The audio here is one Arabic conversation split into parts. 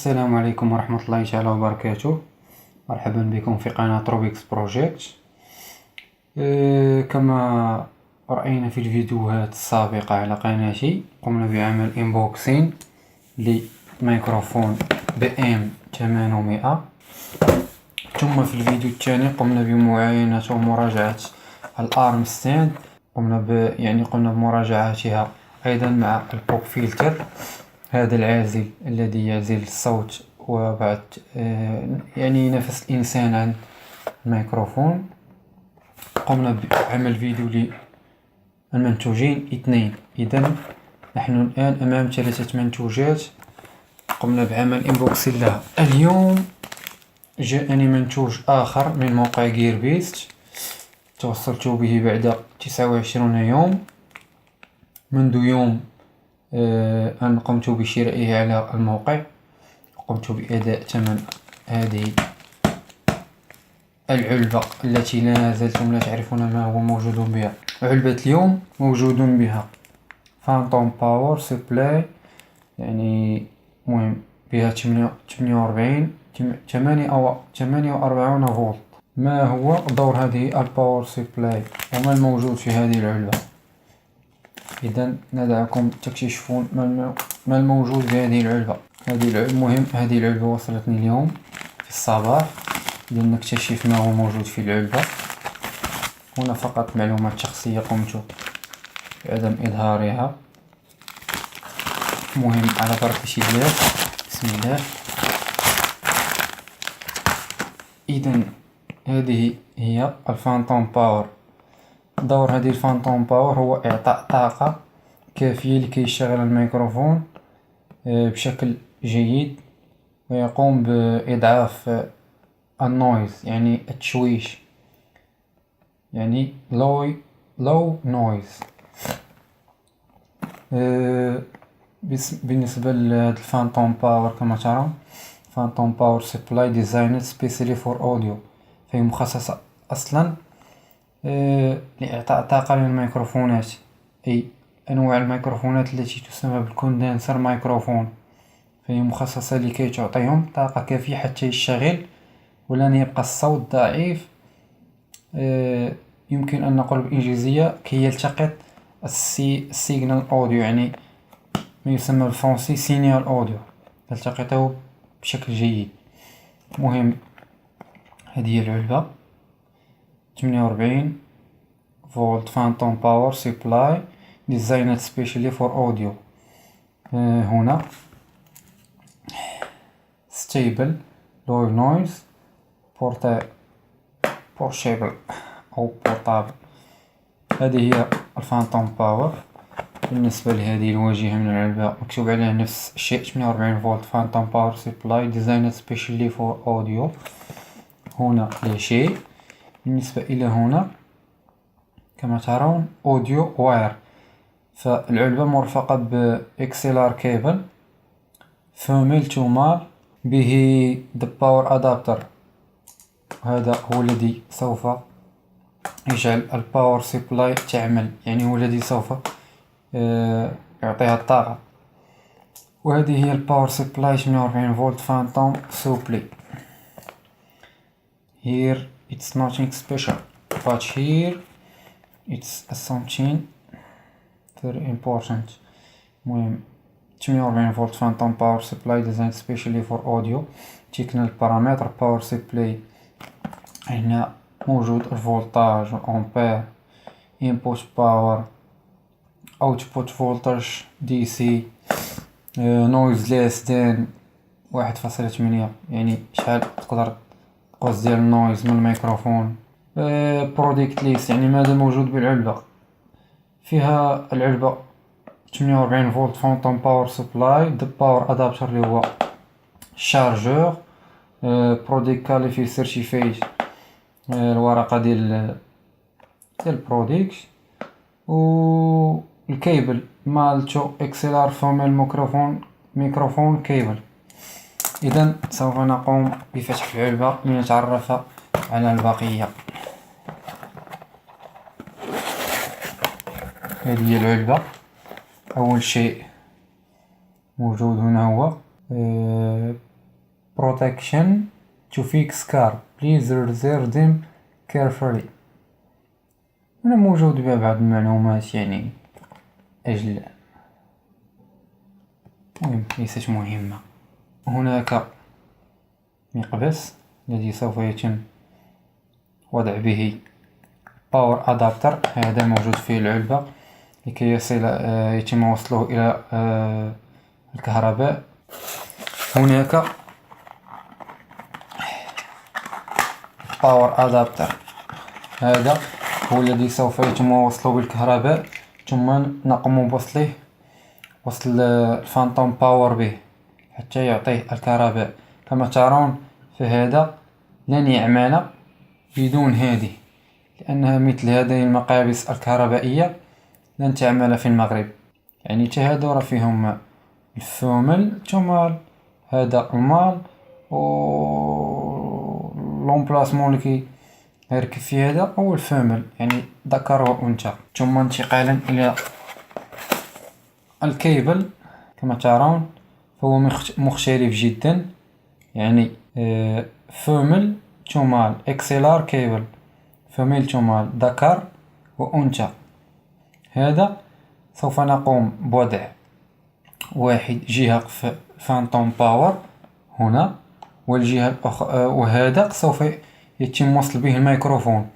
السلام عليكم ورحمة الله تعالى وبركاته. مرحبا بكم في قناة روبيكس بروجيكت. كما رأينا في الفيديوهات السابقة على قناتي قمنا بعمل انبوكسين لميكروفون BM800، ثم في الفيديو الثاني قمنا بمعاينة ومراجعة الارم ستاند. قمنا بمراجعتها أيضا مع البوب فلتر، هذا العازل الذي يعزل الصوت وبعد نفس الإنسان عن الميكروفون. قمنا بعمل فيديو للمنتوجين اثنين، إذن نحن الآن أمام 3 منتوجات قمنا بعمل انبوكسين لها. اليوم جاءني منتوج آخر من موقع جيربيست، توصلت به بعد 29 يوم منذ يوم أن قمت بشرائه على الموقع. قمت بأداء ثمن هذه العلبة التي لا زلتم لا تعرفون ما هو موجود بها. علبة اليوم موجود بها فانتوم باور سبلاي، مهم بها 48 فولت. ما هو دور هذه الباور سبلاي وما الموجود في هذه العلبة؟ إذن ندعكم تكتشفون ما الموجود في هذه العلبة. هذه العلبة وصلتني اليوم في الصباح، إذن نكتشف ما هو موجود في العلبة. هنا فقط معلومات شخصية قمت بعدم إظهارها. مهم على بركة الله، بسم الله. إذن هذه هي الفانتوم باور. دور هذه الفانتوم باور هو إعطاء طاقة كافية لكي يشتغل الميكروفون بشكل جيد، ويقوم بإضعاف النويز، التشويش، low noise. بالنسبة للفانتوم باور كما ترى، فانتوم باور سبلاي ديزايند سبيسيالي فور اوديو، فهي مخصصة أصلا لإعطاء طاقة للميكروفونات، أي أنواع الميكروفونات التي تسمى بالكوندنسر ميكروفون، فهي مخصصة لكي تعطيهم طاقة كافية حتى يشتغل ولن يبقى الصوت ضعيف. يمكن أن نقول بالإنجليزية كي يلتقط السيجنال أوديو، ما يسمى بالفرنسي سينيال أوديو، يلتقطه بشكل جيد. مهم هذه العلبة 48 فولت فانتوم باور سبلاي ديزايند سبيشالي فور أوديو. هنا ستيبل لو نويز بورتابل أو بورتابل. هذه هي الفانتوم باور. بالنسبة لهذه الواجهة من العلبة مكتوب عليها نفس الشيء، 48 فولت فانتوم باور سبلاي ديزايند سبيشالي فور أوديو. هنا لا شيء. بالنسبة إلى هنا كما ترون أوديو واير، فالعلبة مرفقة بإكسلار كيبل فيميل تو مال به the power adapter. هذا هو الذي سوف يجعل الباور سبلاي تعمل، هو الذي سوف يعطيها الطاقة. وهذه هي الباور سبلاي 48 فولت فانتوم سوبلي. Here it's nothing special, but here it's something very important. مهم 48 فولت فانتوم باور سبلاي ديزاين سبيشالي فور اوديو. تكنيكال بارامتر باور سبلاي، هنا موجود الفولتاج والامبير، انبوت باور، اوتبوت فولتاج دي سي، نويز ليس دان 1.8، شحال تقدر تقص ديال النويز من الميكروفون. برودكت ليست، ماذا موجود بالعلبة. فيها العلبة 48 فولت فانتوم باور سبلاي، د باور ادابتر اللي هو الشارجور، برودكت كاليفي سيرتيفايد، الورقة ديال البرودكت، و الكيبل مالتو اكسلار فوميل ميكروفون كيبل. إذن سوف نقوم بفتح العلبة لنتعرف على البقية. هذه هي العلبة. أول شيء موجود هنا هو protection to fix car please reserve them carefully. هنا موجود بها بعض المعلومات يعني أجل مهم ليست مهمة. هناك مقبس الذي سوف يتم وضع به باور أدابتر، هذا موجود في العلبة لكي يتم وصله إلى الكهرباء. هناك باور أدابتر، هذا هو الذي سوف يتم وصله بالكهرباء، ثم نقوم بوصل الفانتوم باور به حتى يعطيه الكهرباء. كما ترون فهذا لن يعمل بدون هذه، لأنها مثل هذه المقابس الكهربائية لن تعمل في المغرب. يعني هادو راه فيهم الفومل تومال، هذا المال و لومبلاسمون لكي يركب في هذا هو الفومل، يعني ذكر وأنثى. ثم انتقالا إلى الكيبل كما ترون فهو مختلف جدا، يعني فومل تومال اكسلار كيبل، فوميل تومال ذكر وأنثى. هذا سوف نقوم بوضع واحد جهة في فانتوم باور هنا، والجهة الأخرى وهذا سوف يتم وصل به الميكروفون،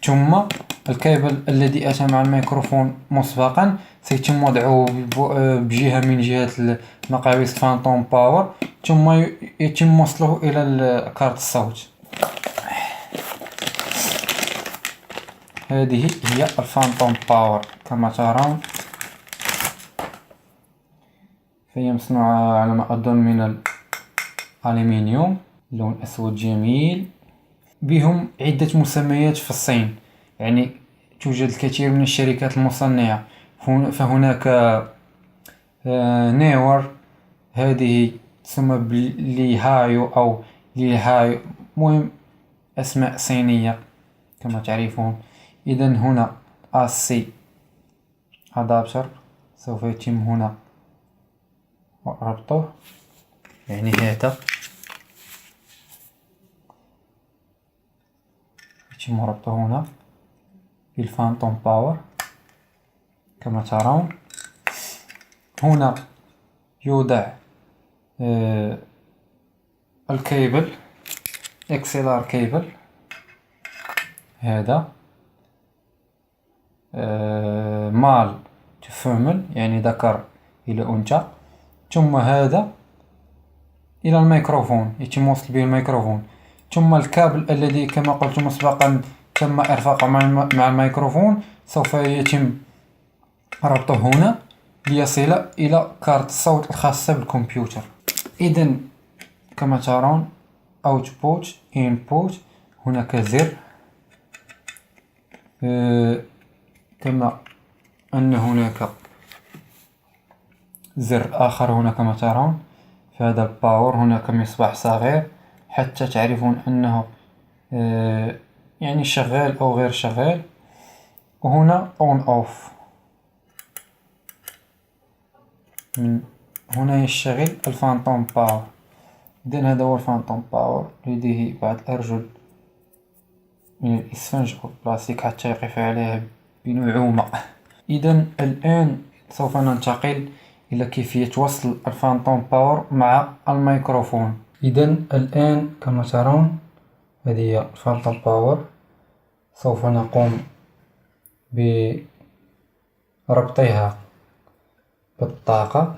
ثم الكابل الذي أتى مع الميكروفون مسبقا سيتم وضعه بجهة من جهة مقابس فانتوم باور، ثم يتم وصله إلى كارت الصوت. هذه هي الفانتوم باور كما ترون، فهي مصنوعة على ما أظن من الألمنيوم، لون أسود جميل. بهم عدة مسميات في الصين، يعني توجد الكثير من الشركات المصنعة، فهناك نيور، هذه تسمى بليهايو أو ليهايو، مهم أسماء صينية كما تعرفون. إذن هنا AC أدابتر سوف يتم هنا ربطه، يعني هذا يتم ربطه هنا بالفانتوم باور كما ترون. هنا يوضع الكيبل اكسلار كيبل، هذا مال تفهمل يعني ذكر إلى أنثى، ثم هذا إلى الميكروفون يتم وصل به الميكروفون، ثم الكابل الذي كما قلت مسبقا تم إرفاقه مع الميكروفون سوف يتم ربطه هنا ليصل إلى كارت الصوت الخاصة بالكمبيوتر. إذن كما ترون اوتبوت انبوت، هناك زر كما أن هناك زر آخر هنا كما ترون، فهذا الباور. هناك مصباح صغير حتى تعرفون أنه يعني شغال أو غير شغال، وهنا اون اوف، من هنا يشتغل الفانتوم باور. إذن هذا هو الفانتوم باور، لديه بعض الأرجل من الإسفنج أو البلاستيك حتى يقف عليها بنعومة. إذن الآن سوف ننتقل إلى كيفية وصل الفانتوم باور مع الميكروفون. إذن الآن كما ترون هذه هي الفانتوم باور، سوف نقوم بربطها بالطاقة.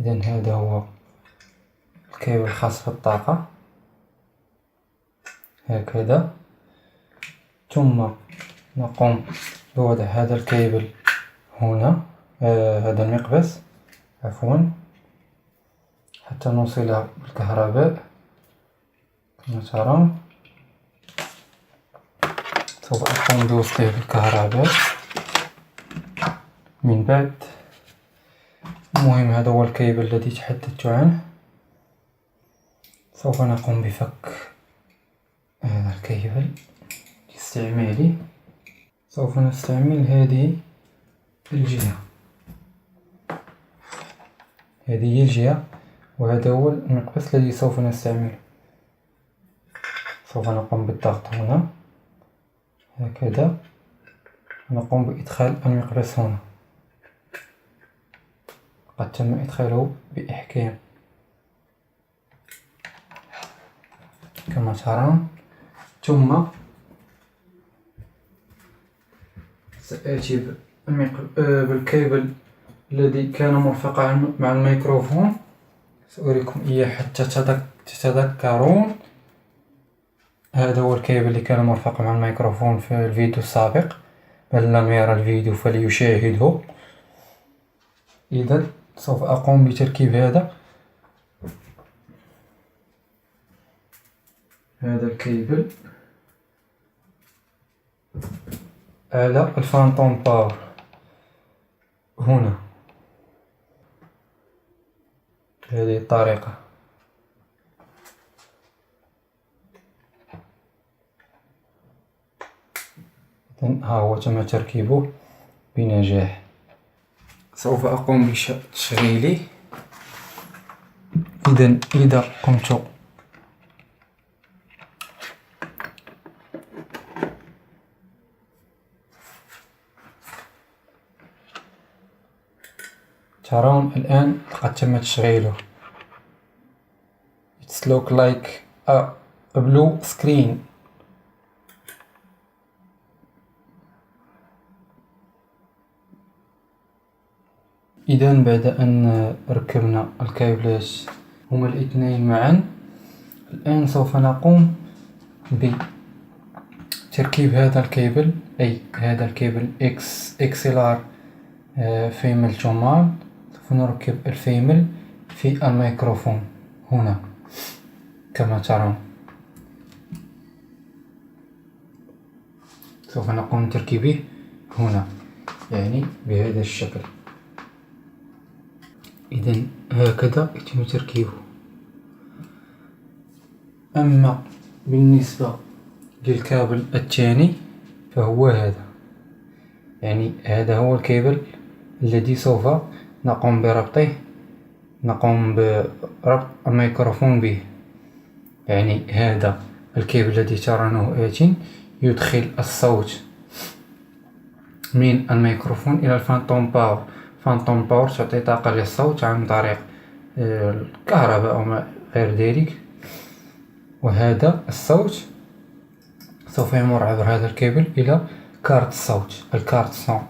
إذن هذا هو الكيبل الخاص بالطاقة هكذا، ثم نقوم بوضع هذا الكيبل هنا، هذا المقبس عفوا، حتى نوصله بالكهرباء كما ترون. سوف أقوم بوصله بالكهرباء من بعد. المهم هذا هو الكيبل الذي تحدثت عنه. سوف نقوم بفك هذا الكيبل لاستعماله. سوف نستعمل هذه الجهة، هذه هي الجهة وهذا هو المقبس الذي سوف نستعمله. سوف نقوم بالضغط هنا هكذا، ونقوم بإدخال المقبس هنا. قد تم إدخاله بإحكام كما ترون. ثم سآتي بالكيبل الذي كان مرفقا مع الميكروفون، سأريكم إياه حتى تتذكرون. هذا هو الكيبل اللي كان مرفق مع الميكروفون في الفيديو السابق، من لم يرى الفيديو فليشاهده. إذن سوف أقوم بتركيب هذا الكيبل على الفانتوم باور هنا بهذه الطريقة. إذن ها هو تم تركيبه بنجاح. سوف أقوم بتشغيله. إذن إذا قمت ترون الآن قد تم تشغيله. It's look like a blue screen. إذن بعد أن ركبنا الكابلات هما الاثنين معا، الآن سوف نقوم بتركيب هذا الكيبل، أي هذا الكيبل XLR فيمل جمال. سوف نركب الفيمل في الميكروفون هنا كما ترون. سوف نقوم بتركيبه هنا، يعني بهذا الشكل. إذن هكذا يتم تركيبه. أما بالنسبة للكابل الثاني فهو هذا، يعني هذا هو الكيبل الذي سوف نقوم بربط الميكروفون به. يعني هذا الكيبل الذي ترونه آت يدخل الصوت من الميكروفون إلى الفانتوم باور. فانتوم باور تعطي طاقة للصوت عن طريق الكهرباء أو ما غير ذلك، وهذا الصوت سوف يمر عبر هذا الكيبل إلى كارت الصوت، الكارت سون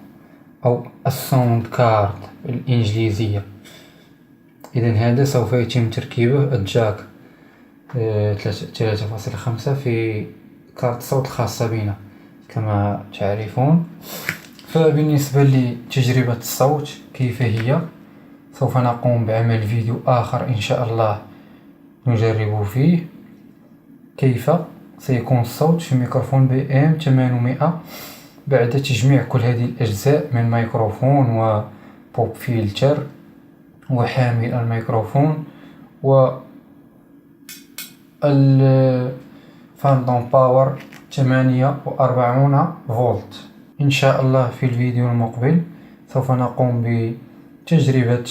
أو الساوند كارد بالإنجليزية. إذن هذا سوف يتم تركيبه الجاك 3.5 في كارت الصوت الخاصة بنا كما تعرفون. فبالنسبة لتجربة الصوت كيف هي، سوف نقوم بعمل فيديو آخر إن شاء الله نجرب فيه كيف سيكون الصوت في ميكروفون BM800 بعد تجميع كل هذه الأجزاء من ميكروفون وبوب فيلتر وحامل الميكروفون الفانتوم باور 48 فولت. إن شاء الله في الفيديو المقبل سوف نقوم بتجربة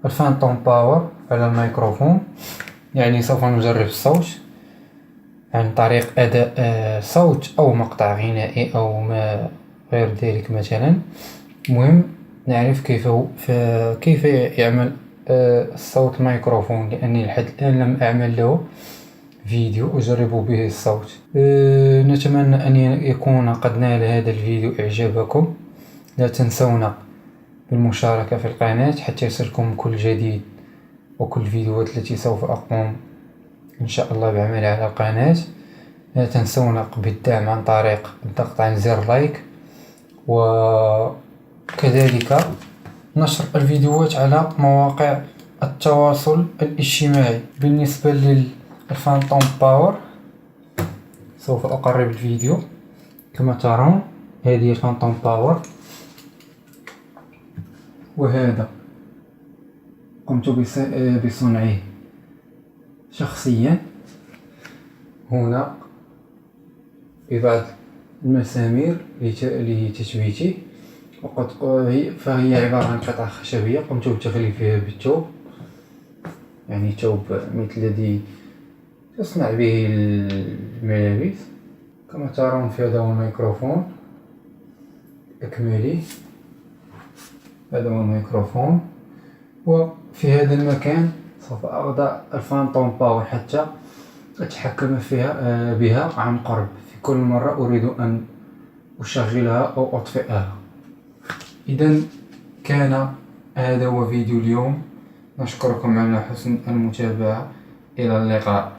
الفانتوم باور على الميكروفون، يعني سوف نجرب الصوت عن طريق أداء صوت أو مقطع غنائي أو ما غير ذلك مثلا. مهم نعرف كيف يعمل الصوت الميكروفون، لأني لحد الآن لم أعمل له فيديو أجرب به الصوت. نتمنى أن يكون قد نال هذا الفيديو إعجابكم. لا تنسونا بالمشاركة في القناة حتى يصلكم كل جديد وكل الفيديوهات التي سوف أقوم إن شاء الله بعملها على القناة. لا تنسونا بالدعم عن طريق الضغط على زر لايك، وكذلك نشر الفيديوهات على مواقع التواصل الاجتماعي. بالنسبة للفانتوم باور سوف أقرب الفيديو كما ترون. هذه الفانتوم باور، وهذا قمت بصنعه شخصيا هنا ببعض المسامير لتثبيته، فهي عبارة عن قطعة خشبية قمت بتغليفها بالثوب، يعني ثوب مثل الذي تصنع به الملابس. كما ترون في هذا هو الميكروفون إكمالي، هذا هو الميكروفون. وفي هذا المكان سوف أضع الفانتوم باور حتى أتحكم بها عن قرب في كل مرة أريد أن أشغلها أو أطفئها. إذا كان هذا هو فيديو اليوم، نشكركم على حسن المتابعة، إلى اللقاء.